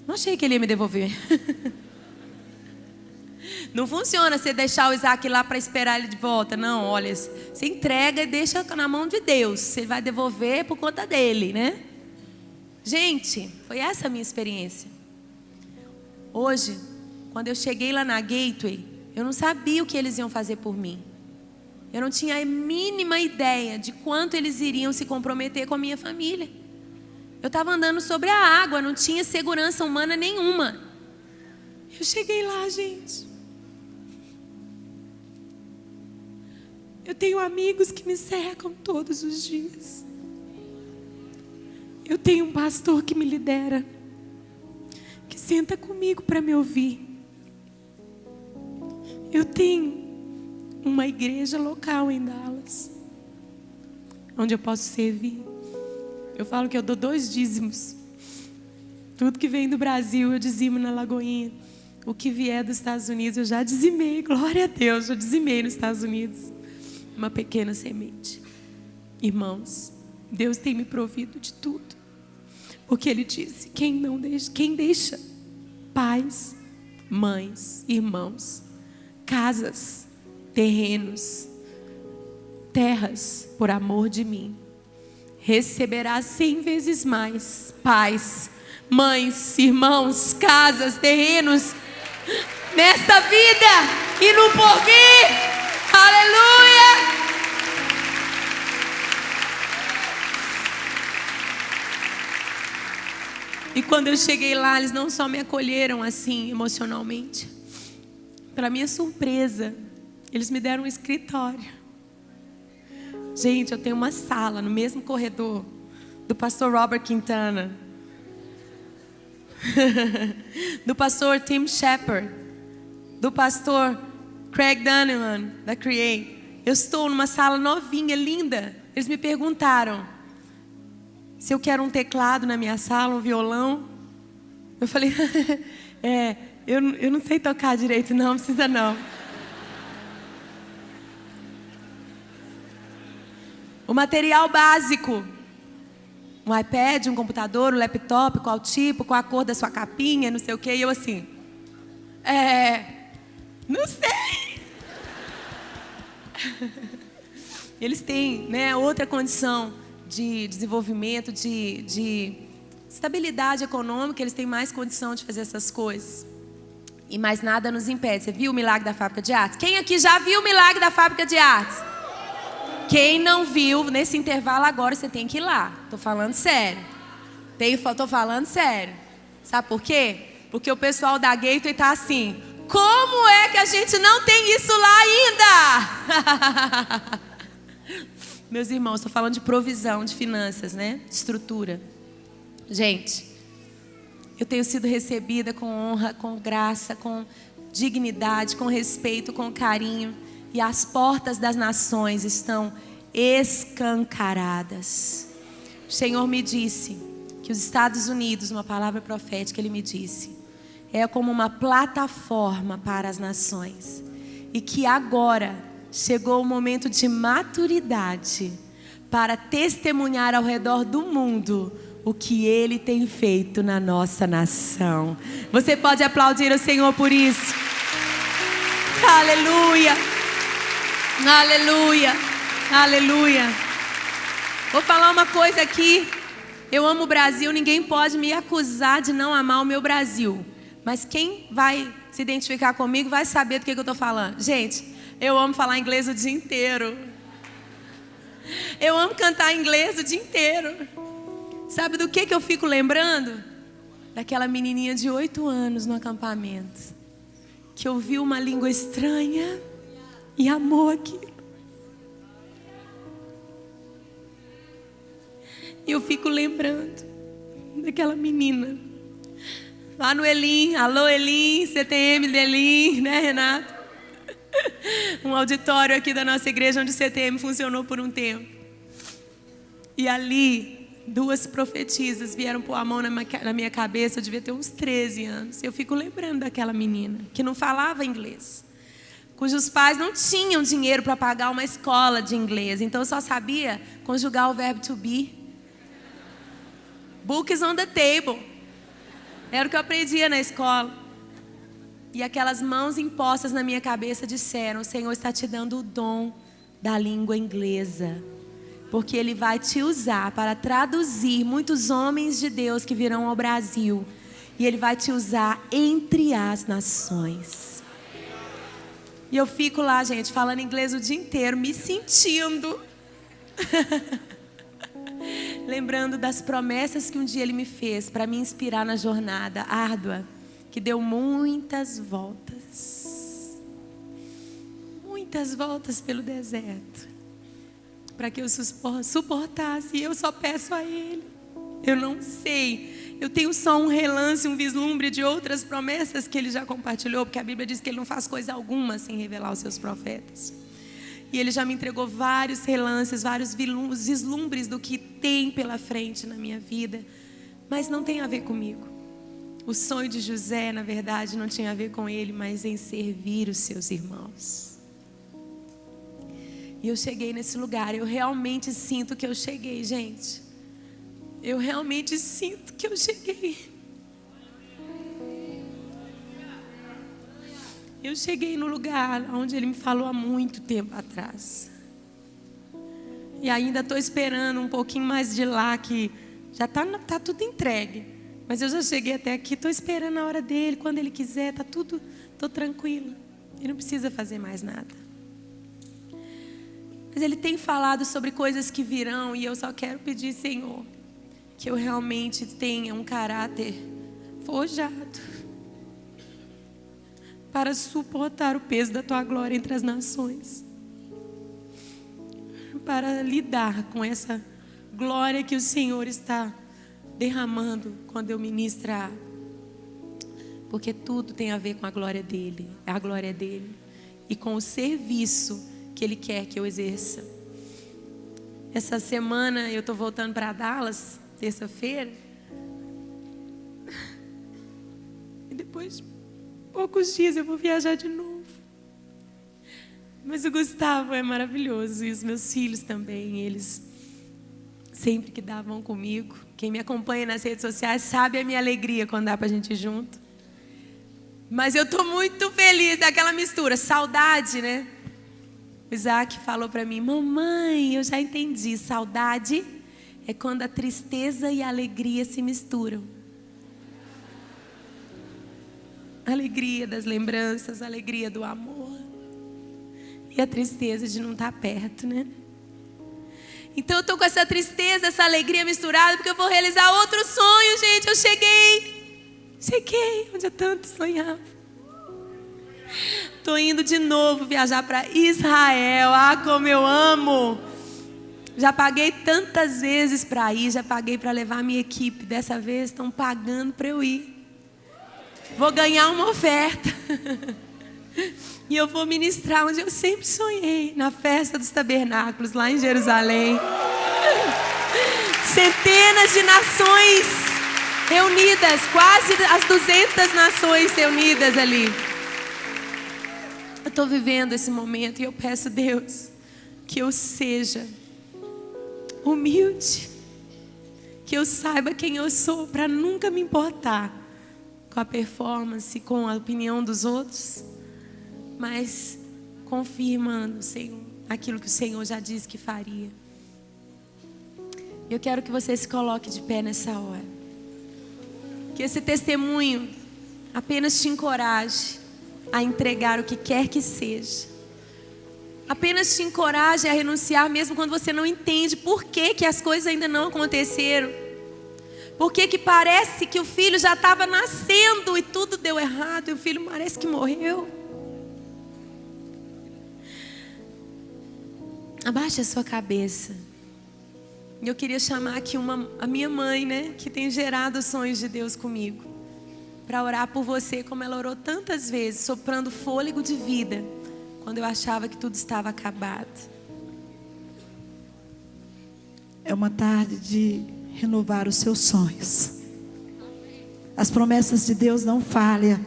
Não achei que Ele ia me devolver. Não funciona você deixar o Isaac lá para esperar ele de volta. Não, olha, você entrega e deixa na mão de Deus. Você vai devolver por conta dele, né? Gente, foi essa a minha experiência. Hoje, quando eu cheguei lá na Gateway, eu não sabia o que eles iam fazer por mim. Eu não tinha a mínima ideia de quanto eles iriam se comprometer com a minha família. Eu estava andando sobre a água, não tinha segurança humana nenhuma. Eu cheguei lá, gente. Eu tenho amigos que me cercam todos os dias. Eu tenho um pastor que me lidera, que senta comigo para me ouvir. Eu tenho uma igreja local em Dallas, onde eu posso servir. Eu falo que eu dou 2 dízimos. Tudo que vem do Brasil eu dizimo na Lagoinha. O que vier dos Estados Unidos eu já dizimei. Glória a Deus, eu dizimei nos Estados Unidos. Uma pequena semente. Irmãos, Deus tem me provido de tudo. Porque Ele disse, quem deixa pais, mães, irmãos, casas, terrenos, terras, por amor de mim, receberá 100 vezes mais pais, mães, irmãos, casas, terrenos, nesta vida e no porvir. Aleluia! E quando eu cheguei lá, eles não só me acolheram assim emocionalmente. Para minha surpresa, eles me deram um escritório. Gente, eu tenho uma sala no mesmo corredor do pastor Robert Quintana, do pastor Tim Shepard, do pastor Craig Donegan, da Create. Eu estou numa sala novinha, linda. Eles me perguntaram se eu quero um teclado na minha sala, um violão. Eu falei, eu não sei tocar direito, não precisa não. O material básico, um iPad, um computador, um laptop, qual tipo, qual a cor da sua capinha, não sei o quê. E eu assim, não sei. Eles têm, né, outra condição de desenvolvimento, de estabilidade econômica, eles têm mais condição de fazer essas coisas. E mais nada nos impede. Você viu o milagre da fábrica de artes? Quem aqui já viu o milagre da fábrica de artes? Quem não viu, nesse intervalo agora você tem que ir lá. Tô falando sério. Tô falando sério. Sabe por quê? Porque o pessoal da Gateway tá assim, como é que a gente não tem isso lá ainda? Meus irmãos, estou falando de provisão, de finanças, né? De estrutura. Gente, eu tenho sido recebida com honra, com graça, com dignidade, com respeito, com carinho. E as portas das nações estão escancaradas. O Senhor me disse que os Estados Unidos, uma palavra profética, Ele me disse, é como uma plataforma para as nações. E que agora chegou o momento de maturidade para testemunhar ao redor do mundo o que Ele tem feito na nossa nação. Você pode aplaudir o Senhor por isso? Aleluia! Aleluia! Aleluia! Vou falar uma coisa aqui. Eu amo o Brasil, ninguém pode me acusar de não amar o meu Brasil. Mas quem vai se identificar comigo vai saber do que eu estou falando. Gente, eu amo falar inglês o dia inteiro. Eu amo cantar inglês o dia inteiro. Sabe do que eu fico lembrando? Daquela menininha de 8 anos no acampamento, que ouviu uma língua estranha e amou aquilo. E eu fico lembrando daquela menina lá no Elim. Alô Elim, CTM de Elim, né, Renato? Um auditório aqui da nossa igreja onde o CTM funcionou por um tempo. E ali, 2 profetisas vieram pôr a mão na minha cabeça. Eu devia ter uns 13 anos. E eu fico lembrando daquela menina que não falava inglês, cujos pais não tinham dinheiro para pagar uma escola de inglês. Então eu só sabia conjugar o verbo to be. Book is on the table. Era o que eu aprendia na escola. E aquelas mãos impostas na minha cabeça disseram: o Senhor está te dando o dom da língua inglesa, porque Ele vai te usar para traduzir muitos homens de Deus que virão ao Brasil. E Ele vai te usar entre as nações. E eu fico lá, gente, falando inglês o dia inteiro, me sentindo. Lembrando das promessas que um dia Ele me fez para me inspirar na jornada árdua, que deu muitas voltas. Muitas voltas pelo deserto, para que eu suportasse. E eu só peço a Ele. Eu não sei. Eu tenho só um relance, um vislumbre de outras promessas que Ele já compartilhou, porque a Bíblia diz que Ele não faz coisa alguma sem revelar aos seus profetas. E Ele já me entregou vários relances, vários vislumbres do que tem pela frente na minha vida. Mas não tem a ver comigo. O sonho de José, na verdade, não tinha a ver com ele, mas em servir os seus irmãos. E eu cheguei nesse lugar. Eu realmente sinto que eu cheguei, gente. Eu realmente sinto que eu cheguei. Eu cheguei no lugar onde Ele me falou há muito tempo atrás. E ainda estou esperando um pouquinho mais de lá, que já tá tudo entregue. Mas eu já cheguei até aqui, estou esperando a hora dele, quando ele quiser, estou tranquila. Ele não precisa fazer mais nada. Mas ele tem falado sobre coisas que virão, e eu só quero pedir, Senhor, que eu realmente tenha um caráter forjado para suportar o peso da tua glória entre as nações. Para lidar com essa glória que o Senhor está derramando quando eu ministrar. Porque tudo tem a ver com a glória dEle. É a glória dEle. E com o serviço que Ele quer que eu exerça. Essa semana eu estou voltando para Dallas, terça-feira. E depois de poucos dias eu vou viajar de novo. Mas o Gustavo é maravilhoso. E os meus filhos também. Eles sempre que davam comigo. Quem me acompanha nas redes sociais sabe a minha alegria quando dá pra gente ir junto. Mas eu estou muito feliz daquela mistura. Saudade, né? O Isaac falou para mim: mamãe, eu já entendi. Saudade é quando a tristeza e a alegria se misturam. Alegria das lembranças, alegria do amor. E a tristeza de não estar perto, né? Então eu estou com essa tristeza, essa alegria misturada, porque eu vou realizar outro sonho, gente. Eu cheguei onde eu tanto sonhava. Estou indo de novo viajar para Israel. Ah, como eu amo. Já paguei tantas vezes para ir, já paguei para levar a minha equipe. Dessa vez estão pagando para eu ir. Vou ganhar uma oferta. E eu vou ministrar onde eu sempre sonhei, na festa dos tabernáculos, lá em Jerusalém. Centenas de nações reunidas, quase as 200 nações reunidas ali. Eu estou vivendo esse momento e eu peço a Deus que eu seja humilde, que eu saiba quem eu sou, para nunca me importar com a performance, com a opinião dos outros, mas confirmando, Senhor, aquilo que o Senhor já disse que faria. Eu quero que você se coloque de pé nessa hora. Que esse testemunho apenas te encoraje a entregar o que quer que seja. Apenas te encoraje a renunciar mesmo quando você não entende por que as coisas ainda não aconteceram. Por que parece que o filho já estava nascendo e tudo deu errado e o filho parece que morreu. Abaixe a sua cabeça. E eu queria chamar aqui a minha mãe, né? Que tem gerado sonhos de Deus comigo. Para orar por você, como ela orou tantas vezes, soprando fôlego de vida, quando eu achava que tudo estava acabado. É uma tarde de renovar os seus sonhos. As promessas de Deus não falham.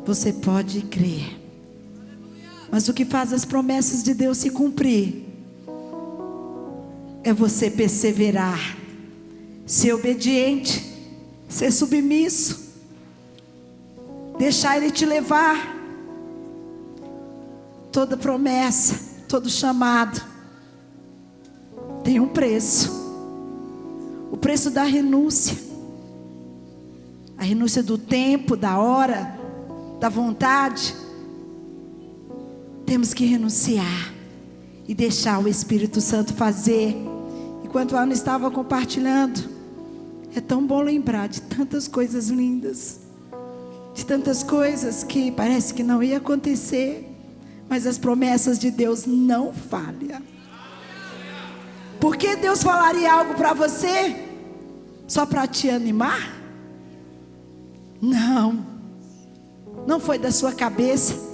Você pode crer. Mas o que faz as promessas de Deus se cumprir é você perseverar, ser obediente, ser submisso, deixar Ele te levar. Toda promessa, todo chamado tem um preço. O preço da renúncia. A renúncia do tempo, da hora, da vontade. Temos que renunciar e deixar o Espírito Santo fazer. Enquanto a Ana estava compartilhando, é tão bom lembrar de tantas coisas lindas, de tantas coisas que parece que não ia acontecer, mas as promessas de Deus não falham. Por que Deus falaria algo para você só para te animar? Não foi da sua cabeça.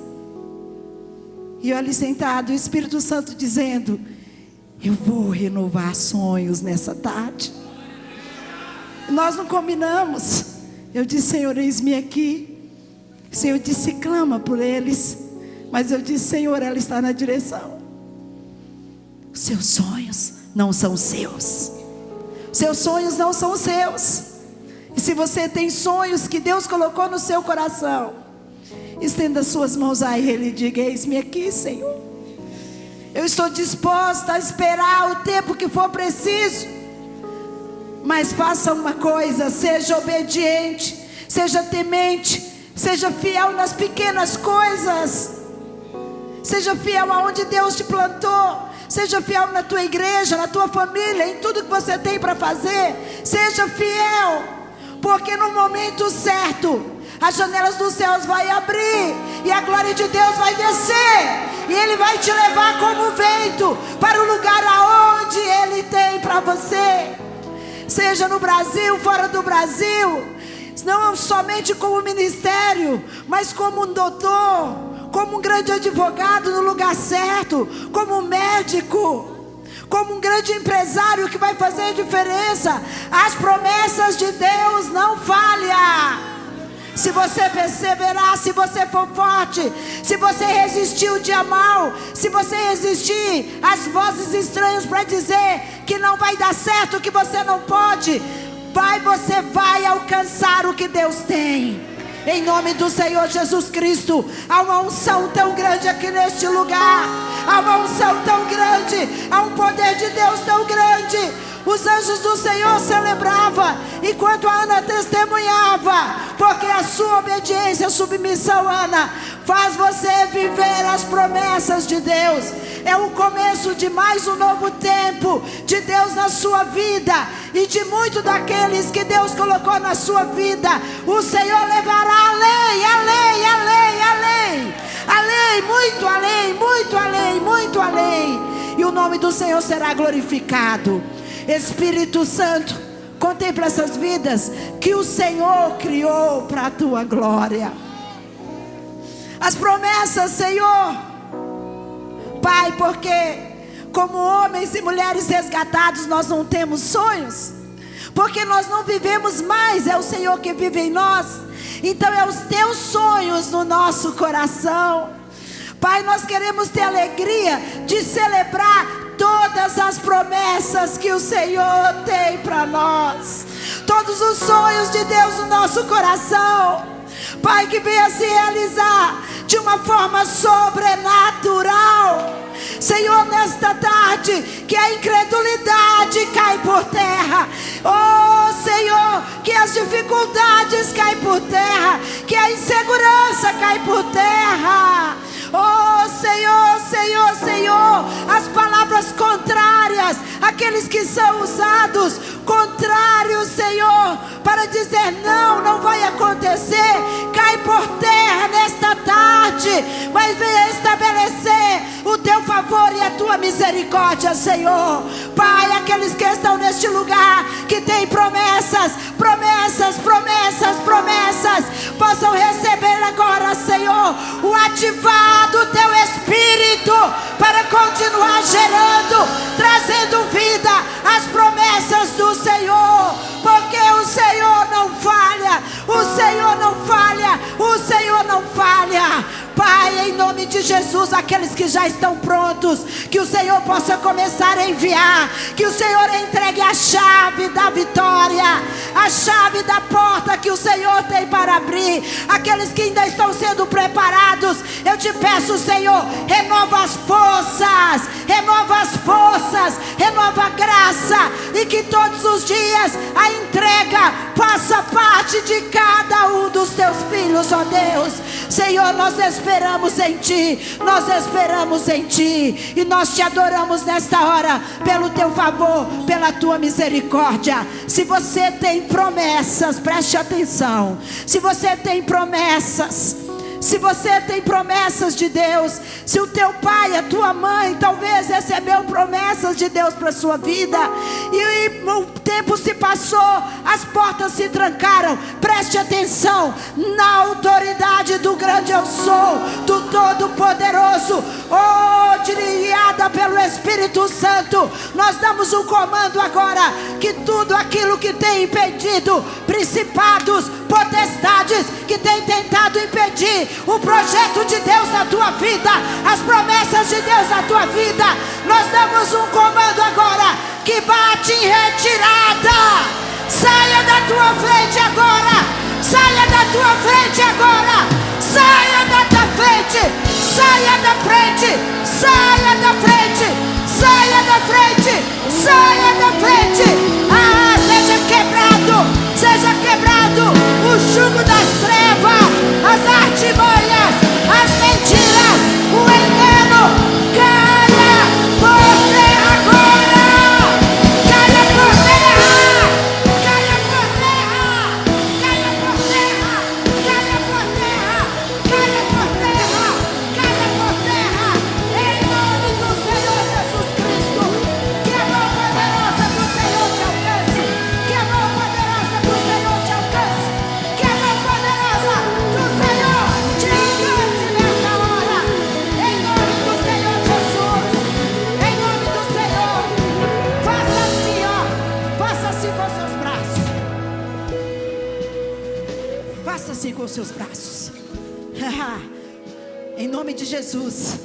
E eu ali sentado, o Espírito Santo dizendo: eu vou renovar sonhos nessa tarde. Nós não combinamos. Eu disse: Senhor, eis-me aqui. O Senhor disse: clama por eles. Mas eu disse: Senhor, ela está na direção. Os seus sonhos não são seus. Os seus sonhos não são seus. E se você tem sonhos que Deus colocou no seu coração, estenda suas mãos a Ele e diga: eis-me aqui, Senhor. Eu estou disposta a esperar o tempo que for preciso. Mas faça uma coisa: seja obediente, seja temente, seja fiel nas pequenas coisas. Seja fiel aonde Deus te plantou. Seja fiel na tua igreja, na tua família, em tudo que você tem para fazer. Seja fiel, porque no momento certo as janelas dos céus vai abrir e a glória de Deus vai descer, e Ele vai te levar como vento para o lugar aonde Ele tem para você. Seja no Brasil, fora do Brasil, não somente como ministério, mas como um doutor, como um grande advogado no lugar certo, como um médico, como um grande empresário que vai fazer diferença. As promessas de Deus não falham. Se você perseverar, se você for forte, se você resistir o dia mal, se você resistir às vozes estranhas para dizer que não vai dar certo, que você não pode, você vai alcançar o que Deus tem. Em nome do Senhor Jesus Cristo. Há uma unção tão grande aqui neste lugar. Há uma unção tão grande. Há um poder de Deus tão grande. Os anjos do Senhor celebravam enquanto a Ana testemunhava, porque a sua obediência, a submissão, Ana, faz você viver as promessas de Deus. É o começo de mais um novo tempo de Deus na sua vida, e de muitos daqueles que Deus colocou na sua vida. O Senhor levará além, além, além, além, além, muito além, muito além, muito além, e o nome do Senhor será glorificado. Espírito Santo, contempla essas vidas que o Senhor criou para a tua glória. As promessas, Senhor, Pai, porque como homens e mulheres resgatados nós não temos sonhos, porque nós não vivemos mais, é o Senhor que vive em nós. Então é os teus sonhos no nosso coração. Pai, nós queremos ter alegria de celebrar todas as promessas que o Senhor tem para nós, todos os sonhos de Deus no nosso coração, Pai, que venha se realizar de uma forma sobrenatural. Senhor, nesta tarde, que a incredulidade cai por terra. Oh Senhor, que as dificuldades caem por terra, que a insegurança cai por terra. Oh Senhor, Senhor, Senhor, as palavras contrárias, aqueles que são usados contrários, Senhor, para dizer não, não vai acontecer, cai por terra nesta tarde, mas venha estabelecer o teu favor e a tua misericórdia, Senhor. Pai, aqueles que estão neste lugar, que tem promessas, promessas, promessas, promessas, possam receber agora, Senhor, o ativar do teu Espírito para continuar gerando, trazendo vida às promessas do Senhor, porque o Senhor não falha, o Senhor não falha, o Senhor não falha. Pai, em nome de Jesus, aqueles que já estão prontos, que o Senhor possa começar a enviar, que o Senhor entregue a chave da vitória, a chave da porta que o Senhor tem para abrir. Aqueles que ainda estão sendo preparados, eu te peço, Senhor, renova as forças, renova as forças, renova a graça, e que todos os dias a entrega faça parte de cada um dos teus filhos, ó Deus. Senhor, nós esperamos em Ti, nós esperamos em Ti, e nós Te adoramos nesta hora, pelo Teu favor, pela Tua misericórdia. Se você tem promessas, preste atenção, se você tem promessas, se você tem promessas de Deus, se o teu pai, a tua mãe talvez recebeu promessas de Deus para a sua vida, e o tempo se passou, as portas se trancaram, preste atenção, na autoridade do grande eu sou, do Todo-Poderoso, guiada pelo Espírito Santo, nós damos um comando agora, que tudo aquilo que tem impedido, principados, potestades, que tem tentado impedir o projeto de Deus na tua vida, as promessas de Deus na tua vida, nós damos um comando agora, que bate em retirada, saia da tua frente agora, saia da tua frente agora, saia da tua frente, Saia da frente, saia da frente, saia da frente, saia da frente. Ah, seja quebrado o jugo das trevas, as artimanhas, as mentiras, o engano. Caia por terra agora, caia por terra, caia por terra, caia por terra, caia por terra, caia por terra, caia por terra, em nome do Senhor Jesus Cristo. Que a mão poderosa do Senhor te alcance, que a mão poderosa do Senhor te alcance, que a mão poderosa do Senhor te alcance nesta hora, em nome do Senhor Jesus, em nome do Senhor. Faça assim, ó, faça assim com seus braços, faça assim com seus braços. Em nome de Jesus,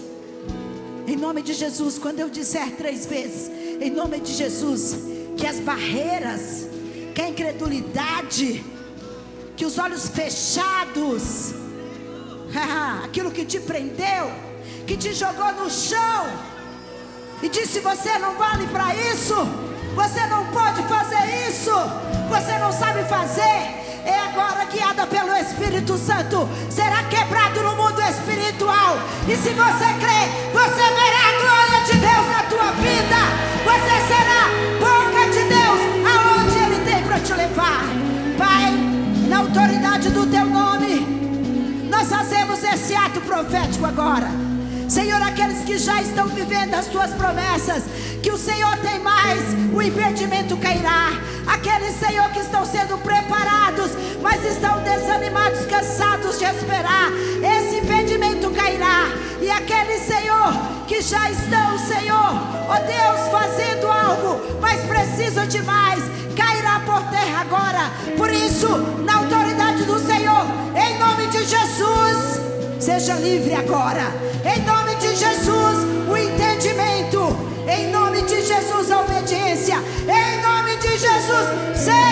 em nome de Jesus, quando eu disser 3 vezes, em nome de Jesus, que as barreiras, que a incredulidade, que os olhos fechados, aquilo que te prendeu, que te jogou no chão e disse: você não vale para isso, você não pode fazer isso, você não sabe fazer. É agora, guiada pelo Espírito Santo, será quebrado no mundo espiritual. E se você crê, você verá a glória de Deus na tua vida. Você será boca de Deus aonde Ele tem para te levar. Pai, na autoridade do teu nome, nós fazemos esse ato profético agora. Senhor, aqueles que já estão vivendo as tuas promessas, que o Senhor tem mais, o impedimento cairá. Aqueles, Senhor, que estão sendo preparados, mas estão desanimados, cansados de esperar, esse impedimento cairá. E aqueles, Senhor, que já estão, Senhor, ó Deus, fazendo algo, mas precisam de mais, cairá por terra agora. Por isso, na autoridade do Senhor, em nome de Jesus, seja livre agora. Em nome de Jesus, o entendimento. Em nome de Jesus, a obediência. Em nome de Jesus, seja